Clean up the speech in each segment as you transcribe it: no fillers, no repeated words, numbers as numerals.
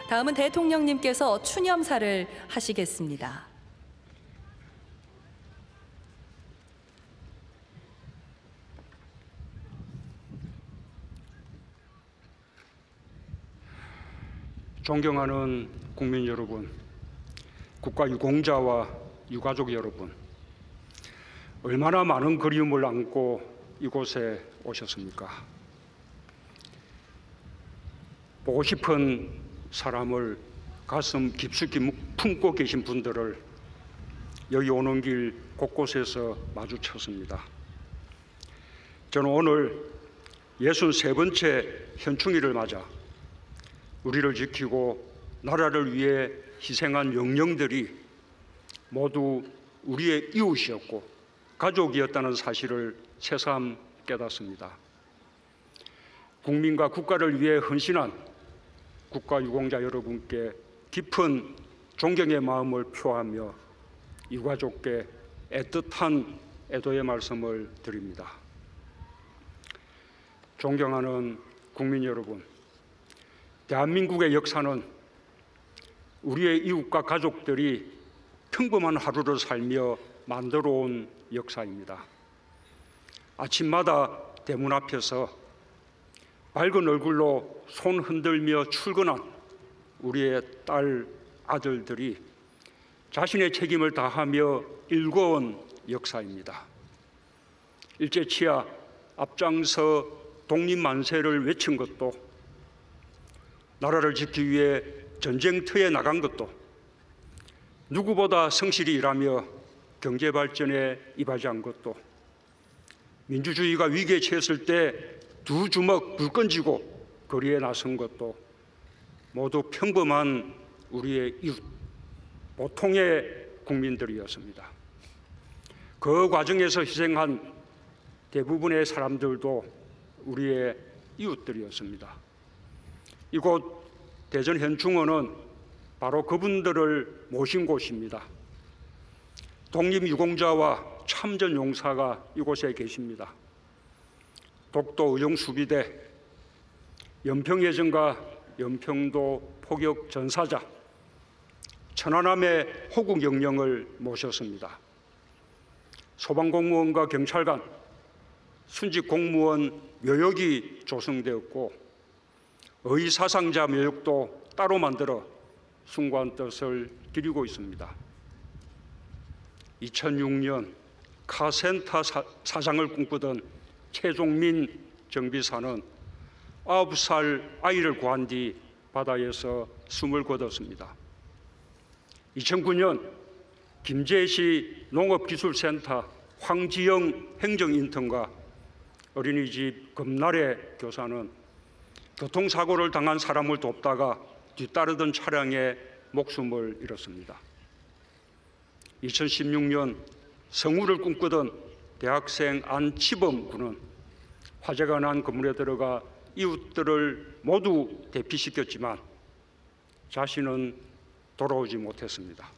다음은 대통령님께서 추념사를 하시겠습니다. 존경하는 국민 여러분, 국가 유공자와 유가족 여러분, 얼마나 많은 그리움을 안고 이곳에 오셨습니까? 보고 싶은 사람을 가슴 깊숙이 품고 계신 분들을 여기 오는 길 곳곳에서 마주쳤습니다. 저는 오늘 63번째 현충일을 맞아 우리를 지키고 나라를 위해 희생한 영령들이 모두 우리의 이웃이었고 가족이었다는 사실을 새삼 깨닫습니다. 국민과 국가를 위해 헌신한 국가 유공자 여러분께 깊은 존경의 마음을 표하며 유가족께 애틋한 애도의 말씀을 드립니다. 존경하는 국민 여러분, 대한민국의 역사는 우리의 이웃과 가족들이 평범한 하루를 살며 만들어온 역사입니다. 아침마다 대문 앞에서 밝은 얼굴로 손 흔들며 출근한 우리의 딸, 아들들이 자신의 책임을 다하며 일궈온 역사입니다. 일제치하 앞장서 독립만세를 외친 것도, 나라를 지키기 위해 전쟁터에 나간 것도, 누구보다 성실히 일하며 경제발전에 이바지한 것도, 민주주의가 위기에 처했을 때 두 주먹 불 던지고 거리에 나선 것도 모두 평범한 우리의 이웃, 보통의 국민들이었습니다. 그 과정에서 희생한 대부분의 사람들도 우리의 이웃들이었습니다. 이곳 대전현충원은 바로 그분들을 모신 곳입니다. 독립유공자와 참전용사가 이곳에 계십니다. 독도 의용수비대, 연평해전과 연평도 포격 전사자, 천안함의 호국영령을 모셨습니다. 소방공무원과 경찰관, 순직공무원 묘역이 조성되었고 의사상자 묘역도 따로 만들어 숭고한 뜻을 기리고 있습니다. 2006년 카센터 사장을 꿈꾸던 최종민 정비사는 9살 아이를 구한 뒤 바다에서 숨을 거뒀습니다. 2009년 김제시 농업기술센터 황지영 행정인턴과 어린이집 금날의 교사는 교통사고를 당한 사람을 돕다가 뒤따르던 차량에 목숨을 잃었습니다. 2016년 성우를 꿈꾸던 대학생 안치범 군은 화재가 난 건물에 들어가 이웃들을 모두 대피시켰지만 자신은 돌아오지 못했습니다.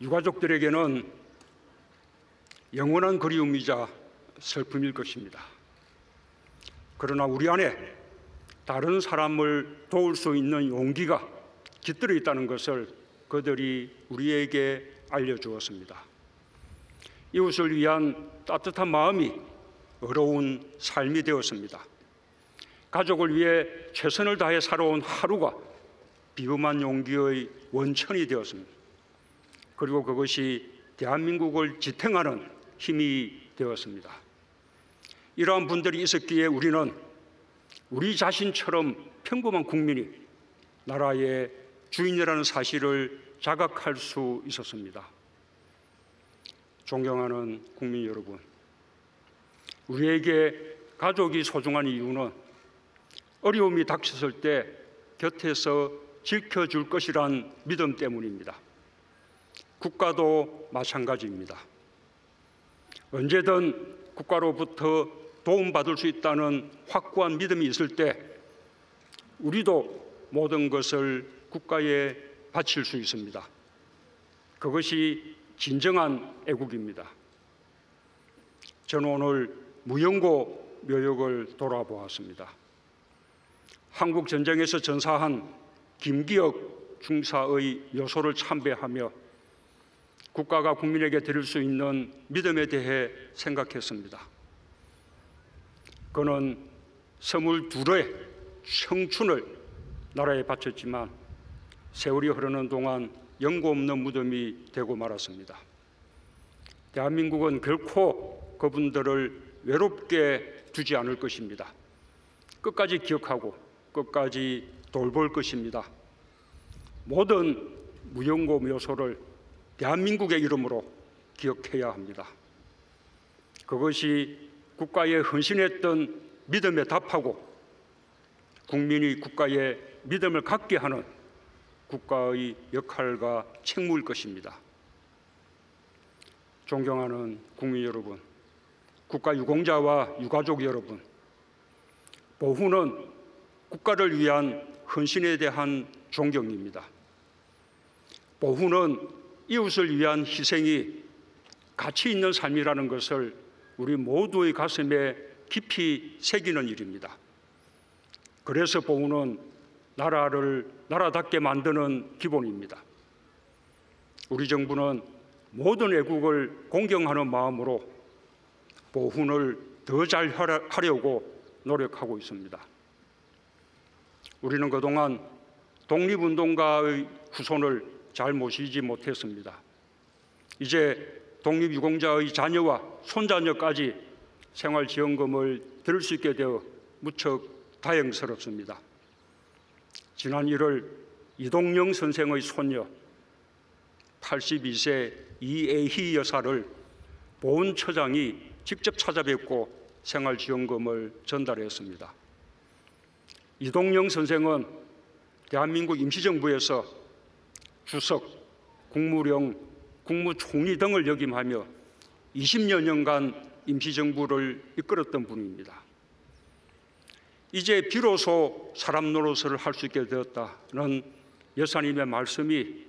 유가족들에게는 영원한 그리움이자 슬픔일 것입니다. 그러나 우리 안에 다른 사람을 도울 수 있는 용기가 깃들어 있다는 것을 그들이 우리에게 알려주었습니다. 이웃을 위한 따뜻한 마음이 어려운 삶이 되었습니다. 가족을 위해 최선을 다해 살아온 하루가 비범한 용기의 원천이 되었습니다. 그리고 그것이 대한민국을 지탱하는 힘이 되었습니다. 이러한 분들이 있었기에 우리는 우리 자신처럼 평범한 국민이 나라의 주인이라는 사실을 자각할 수 있었습니다. 존경하는 국민 여러분, 우리에게 가족이 소중한 이유는 어려움이 닥쳤을 때 곁에서 지켜줄 것이란 믿음 때문입니다. 국가도 마찬가지입니다. 언제든 국가로부터 도움받을 수 있다는 확고한 믿음이 있을 때 우리도 모든 것을 국가에 바칠 수 있습니다. 그것이 진정한 애국입니다. 저는 오늘 무영고 묘역을 돌아보았습니다. 한국 전쟁에서 전사한 김기혁 중사의 묘소를 참배하며 국가가 국민에게 드릴 수 있는 믿음에 대해 생각했습니다. 그는 22의 청춘을 나라에 바쳤지만 세월이 흐르는 동안 영고 없는 무덤이 되고 말았습니다. 대한민국은 결코 그분들을 외롭게 두지 않을 것입니다. 끝까지 기억하고 끝까지 돌볼 것입니다. 모든 무영고 묘소를 대한민국의 이름으로 기억해야 합니다. 그것이 국가에 헌신했던 믿음에 답하고 국민이 국가에 믿음을 갖게 하는 국가의 역할과 책무일 것입니다. 존경하는 국민 여러분, 국가 유공자와 유가족 여러분, 보훈은 국가를 위한 헌신에 대한 존경입니다. 보훈은 이웃을 위한 희생이 가치 있는 삶이라는 것을 우리 모두의 가슴에 깊이 새기는 일입니다. 그래서 보훈은 나라를 나라답게 만드는 기본입니다. 우리 정부는 모든 애국을 공경하는 마음으로 보훈을 더 잘 하려고 노력하고 있습니다. 우리는 그동안 독립운동가의 후손을 잘 모시지 못했습니다. 이제 독립유공자의 자녀와 손자녀까지 생활지원금을 들을 수 있게 되어 무척 다행스럽습니다. 지난 1월 이동영 선생의 손녀 82세 이애희 여사를 보훈처장이 직접 찾아뵙고 생활지원금을 전달했습니다. 이동영 선생은 대한민국 임시정부에서 주석, 국무령, 국무총리 등을 역임하며 20여 년간 임시정부를 이끌었던 분입니다. 이제 비로소 사람 노릇을 할 수 있게 되었다는 여사님의 말씀이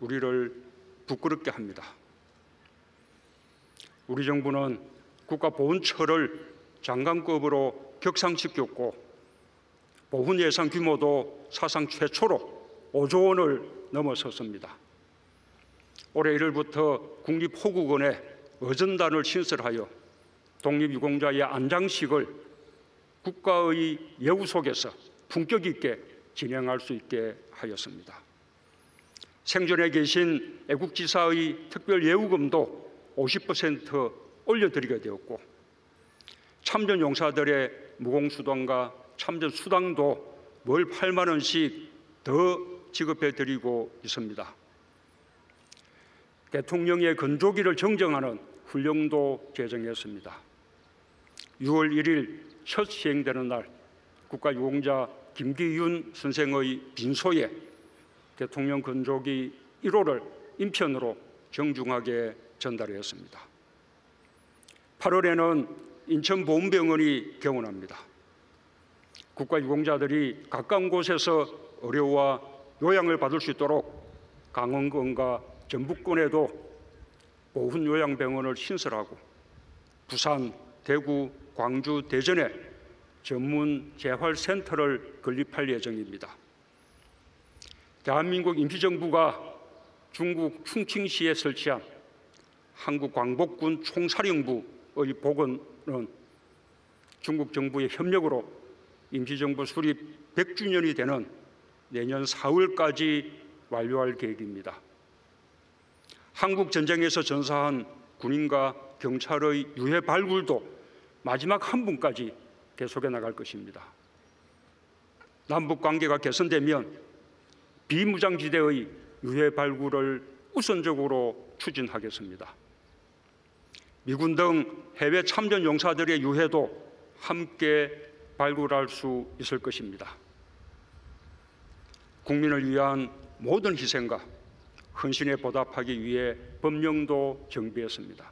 우리를 부끄럽게 합니다. 우리 정부는 국가보훈처를 장관급으로 격상시켰고 보훈 예산 규모도 사상 최초로 5조 원을 넘어섰습니다. 올해 1월부터 국립호국원에 어전단을 신설하여 독립유공자의 안장식을 국가의 예우 속에서 품격 있게 진행할 수 있게 하였습니다. 생존에 계신 애국지사의 특별예우금도 50% 올려드리게 되었고 참전용사들의 무공수당과 참전수당도 월 8만 원씩 더 지급해드리고 있습니다. 대통령의 건조기를 정정하는 훈령도 제정했습니다. 6월 1일 첫 시행되는 날 국가유공자 김기윤 선생의 빈소에 대통령 건조기 1호를 인편으로 정중하게 전달했습니다. 8월에는 인천보훈병원이 개원합니다. 국가유공자들이 가까운 곳에서 의료와 요양을 받을 수 있도록 강원권과 전북권에도 보훈요양병원을 신설하고 부산, 대구, 광주, 대전에 전문 재활센터를 건립할 예정입니다. 대한민국 임시정부가 중국 충칭시에 설치한 한국광복군 총사령부의 복원은 중국 정부의 협력으로 임시정부 수립 100주년이 되는 내년 4월까지 완료할 계획입니다. 한국 전쟁에서 전사한 군인과 경찰의 유해 발굴도 마지막 한 분까지 계속해 나갈 것입니다. 남북 관계가 개선되면 비무장지대의 유해 발굴을 우선적으로 추진하겠습니다. 미군 등 해외 참전 용사들의 유해도 함께 발굴할 수 있을 것입니다. 국민을 위한 모든 희생과 헌신에 보답하기 위해 법령도 정비했습니다.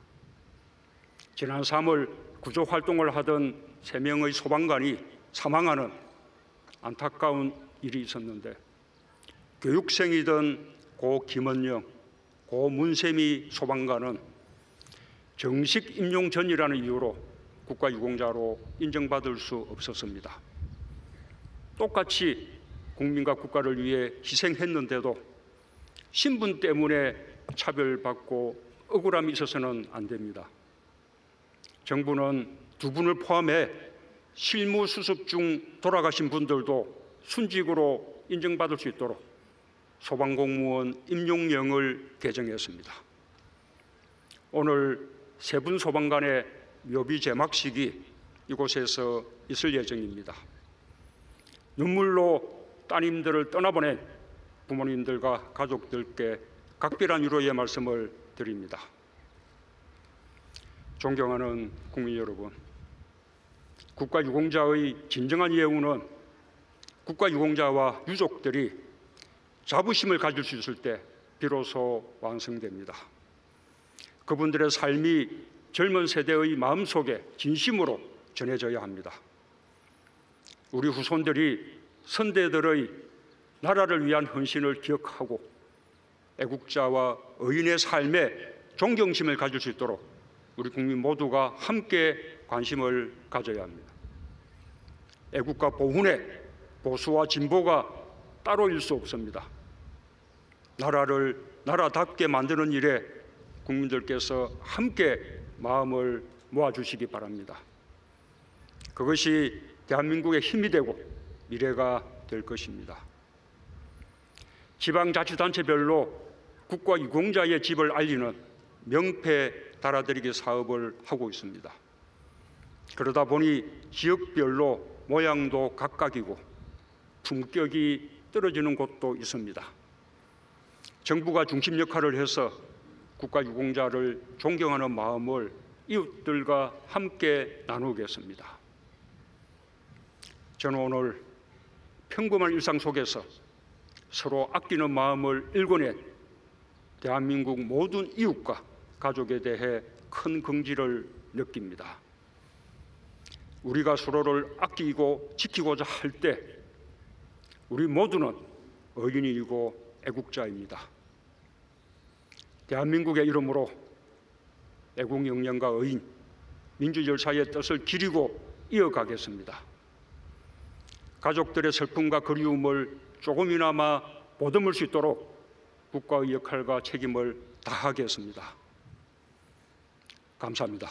지난 3월 구조 활동을 하던 3명의 소방관이 사망하는 안타까운 일이 있었는데 교육생이던 고 김원영, 고 문세미 소방관은 정식 임용 전이라는 이유로 국가유공자로 인정받을 수 없었습니다. 똑같이 국민과 국가를 위해 희생했는데도 신분 때문에 차별받고 억울함이 있어서는 안 됩니다. 정부는 두 분을 포함해 실무 수습 중 돌아가신 분들도 순직으로 인정받을 수 있도록 소방공무원 임용령을 개정했습니다. 오늘 세 분 소방관의 묘비 제막식이 이곳에서 있을 예정입니다. 눈물로 따님들을 떠나보낸 부모님들과 가족들께 각별한 위로의 말씀을 드립니다. 존경하는 국민 여러분, 국가유공자의 진정한 예우는 국가유공자와 유족들이 자부심을 가질 수 있을 때 비로소 완성됩니다. 그분들의 삶이 젊은 세대의 마음속에 진심으로 전해져야 합니다. 우리 후손들이 선대들의 나라를 위한 헌신을 기억하고 애국자와 의인의 삶에 존경심을 가질 수 있도록 우리 국민 모두가 함께 관심을 가져야 합니다. 애국과 보훈에 보수와 진보가 따로일 수 없습니다. 나라를 나라답게 만드는 일에 국민들께서 함께 마음을 모아주시기 바랍니다. 그것이 대한민국의 힘이 되고 미래가 될 것입니다. 지방자치단체별로 국가유공자의 집을 알리는 명패 달아드리기 사업을 하고 있습니다. 그러다 보니 지역별로 모양도 각각이고 품격이 떨어지는 곳도 있습니다. 정부가 중심 역할을 해서 국가유공자를 존경하는 마음을 이웃들과 함께 나누겠습니다. 저는 오늘 평범한 일상 속에서 서로 아끼는 마음을 일궈낸 대한민국 모든 이웃과 가족에 대해 큰 긍지를 느낍니다. 우리가 서로를 아끼고 지키고자 할 때 우리 모두는 의인이고 애국자입니다. 대한민국의 이름으로 애국 영령과 의인, 민주열사의 뜻을 기리고 이어가겠습니다. 가족들의 슬픔과 그리움을 조금이나마 보듬을 수 있도록 국가의 역할과 책임을 다하겠습니다. 감사합니다.